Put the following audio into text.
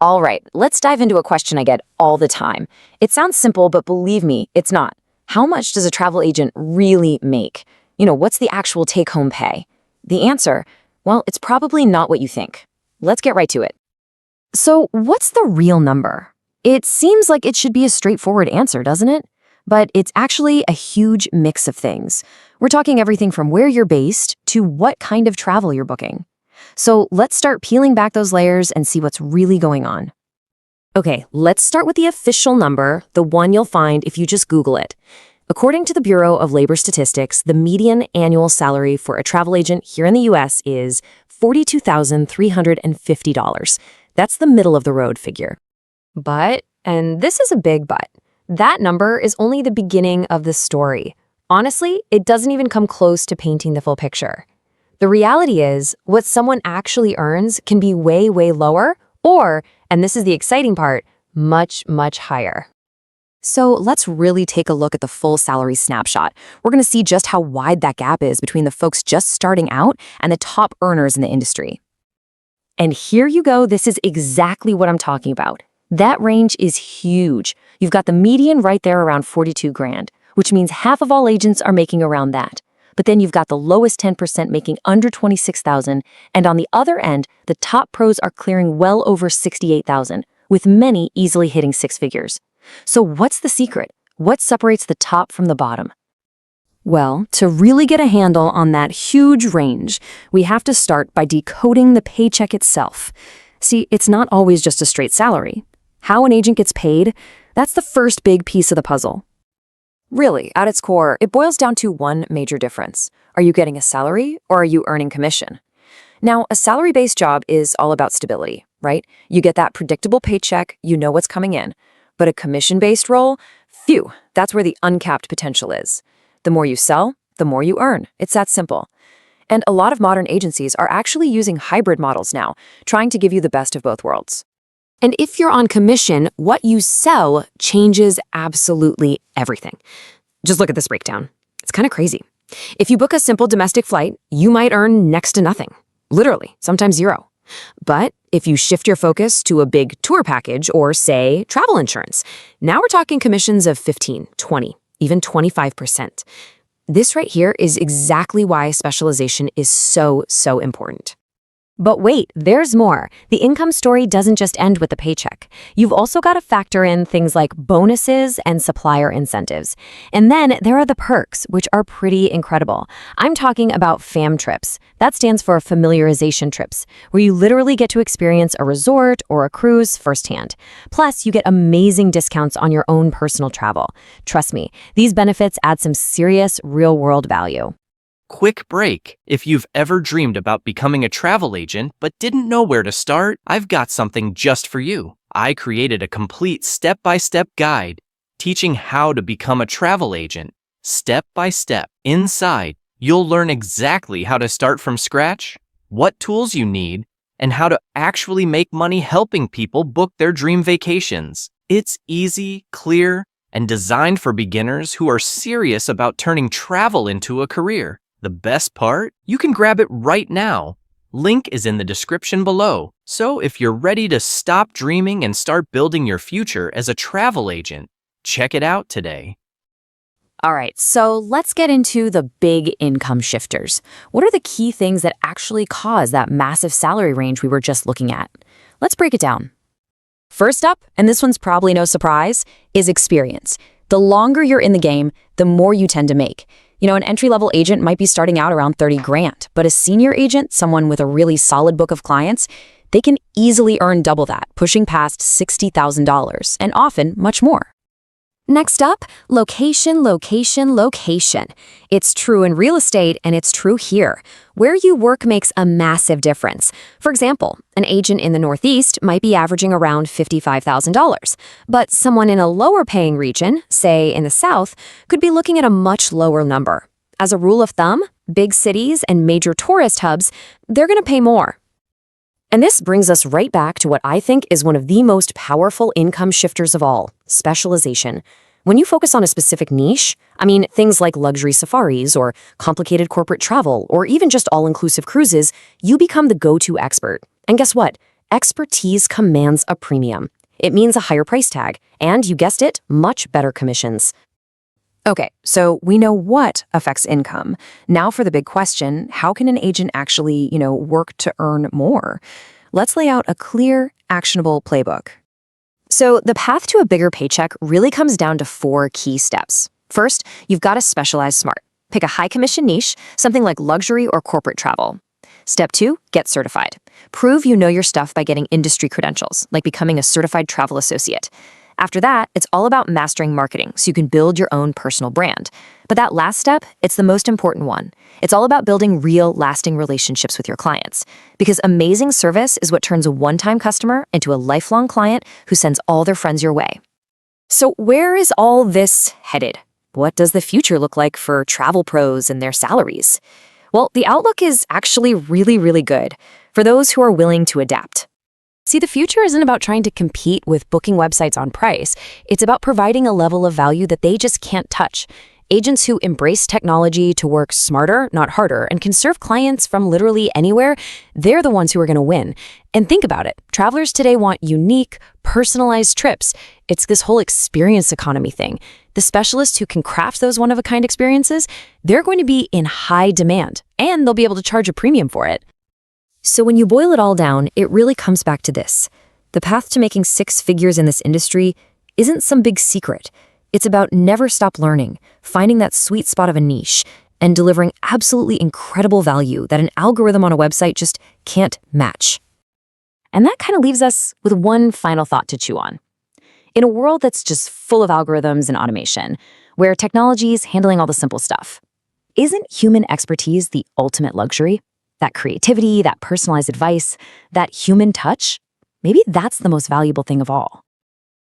All right, let's dive into a question I get all the time. It sounds simple, but believe me, it's not. How much does a travel agent really make? What's the actual take-home pay? The answer, well, it's probably not what you think. Let's get right to it. So, what's the real number? It seems like it should be a straightforward answer, doesn't it? But it's actually a huge mix of things. We're talking everything from where you're based to what kind of travel you're booking. So let's start peeling back those layers and see what's really going on. Okay, let's start with the official number, the one you'll find if you just Google it. According to the Bureau of Labor Statistics, the median annual salary for a travel agent here in the US is $42,350. That's the middle of the road figure. But, and this is a big but, that number is only the beginning of the story. Honestly, it doesn't even come close to painting the full picture. The reality is, what someone actually earns can be way, way lower, or, and this is the exciting part, much, much higher. So let's really take a look at the full salary snapshot. We're going to see just how wide that gap is between the folks just starting out and the top earners in the industry. And here you go, this is exactly what I'm talking about. That range is huge. You've got the median right there around 42 grand, which means half of all agents are making around that. But then you've got the lowest 10% making under 26,000, and on the other end, the top pros are clearing well over 68,000, with many easily hitting six figures. So what's the secret? What separates the top from the bottom? Well, to really get a handle on that huge range, we have to start by decoding the paycheck itself. See, it's not always just a straight salary. How an agent gets paid, that's the first big piece of the puzzle. Really, at its core, it boils down to one major difference. Are you getting a salary or are you earning commission? Now, a salary-based job is all about stability, right? You get that predictable paycheck, you know what's coming in. But a commission-based role, phew, that's where the uncapped potential is. The more you sell, the more you earn. It's that simple. And a lot of modern agencies are actually using hybrid models now, trying to give you the best of both worlds. And if you're on commission, what you sell changes absolutely everything. Just look at this breakdown. It's kind of crazy. If you book a simple domestic flight, you might earn next to nothing. Literally, sometimes zero. But if you shift your focus to a big tour package or, say, travel insurance, now we're talking commissions of 15, 20, even 25%. This right here is exactly why specialization is so important. But wait, there's more. The income story doesn't just end with the paycheck. You've also got to factor in things like bonuses and supplier incentives. And then there are the perks, which are pretty incredible. I'm talking about FAM trips. That stands for familiarization trips, where you literally get to experience a resort or a cruise firsthand. Plus, you get amazing discounts on your own personal travel. Trust me, these benefits add some serious real-world value. Quick break. If you've ever dreamed about becoming a travel agent but didn't know where to start, I've got something just for you. I created a complete step-by-step guide teaching how to become a travel agent, step by step. Inside, you'll learn exactly how to start from scratch, what tools you need, and how to actually make money helping people book their dream vacations. It's easy, clear, and designed for beginners who are serious about turning travel into a career. The best part? You can grab it right now. Link is in the description below. So if you're ready to stop dreaming and start building your future as a travel agent, check it out today. All right, so let's get into the big income shifters. What are the key things that actually cause that massive salary range we were just looking at? Let's break it down. First up, and this one's probably no surprise, is experience. The longer you're in the game, the more you tend to make. An entry-level agent might be starting out around 30 grand, but a senior agent, someone with a really solid book of clients, they can easily earn double that, pushing past $60,000, and often much more. Next up, location, location, location. It's true in real estate and it's true here. Where you work makes a massive difference. For example, an agent in the Northeast might be averaging around $55,000, but someone in a lower paying region, say in the South, could be looking at a much lower number. As a rule of thumb, big cities and major tourist hubs, they're going to pay more. And this brings us right back to what I think is one of the most powerful income shifters of all, specialization. When you focus on a specific niche, things like luxury safaris or complicated corporate travel or even just all-inclusive cruises, you become the go-to expert. And guess what? expertise commands a premium. It means a higher price tag, and you guessed it, much better commissions. Okay, so we know what affects income. Now for the big question, how can an agent actually, work to earn more? Let's lay out a clear, actionable playbook. So the path to a bigger paycheck really comes down to 4 key steps. First, you've got to specialize smart. Pick a high commission niche, something like luxury or corporate travel. Step 2, get certified. Prove you know your stuff by getting industry credentials, like becoming a certified travel associate. After that, it's all about mastering marketing so you can build your own personal brand. But that last step, it's the most important one. It's all about building real, lasting relationships with your clients. Because amazing service is what turns a one-time customer into a lifelong client who sends all their friends your way. So where is all this headed? What does the future look like for travel pros and their salaries? Well, the outlook is actually really, really good for those who are willing to adapt. See, the future isn't about trying to compete with booking websites on price. It's about providing a level of value that they just can't touch. Agents who embrace technology to work smarter, not harder, and can serve clients from literally anywhere, they're the ones who are going to win. And think about it. Travelers today want unique, personalized trips. It's this whole experience economy thing. The specialists who can craft those one-of-a-kind experiences, they're going to be in high demand, and they'll be able to charge a premium for it. So when you boil it all down, it really comes back to this. The path to making 6 figures in this industry isn't some big secret. It's about never stop learning, finding that sweet spot of a niche, and delivering absolutely incredible value that an algorithm on a website just can't match. And that kind of leaves us with one final thought to chew on. In a world that's just full of algorithms and automation, where technology is handling all the simple stuff, isn't human expertise the ultimate luxury? That creativity, that personalized advice, that human touch? Maybe that's the most valuable thing of all.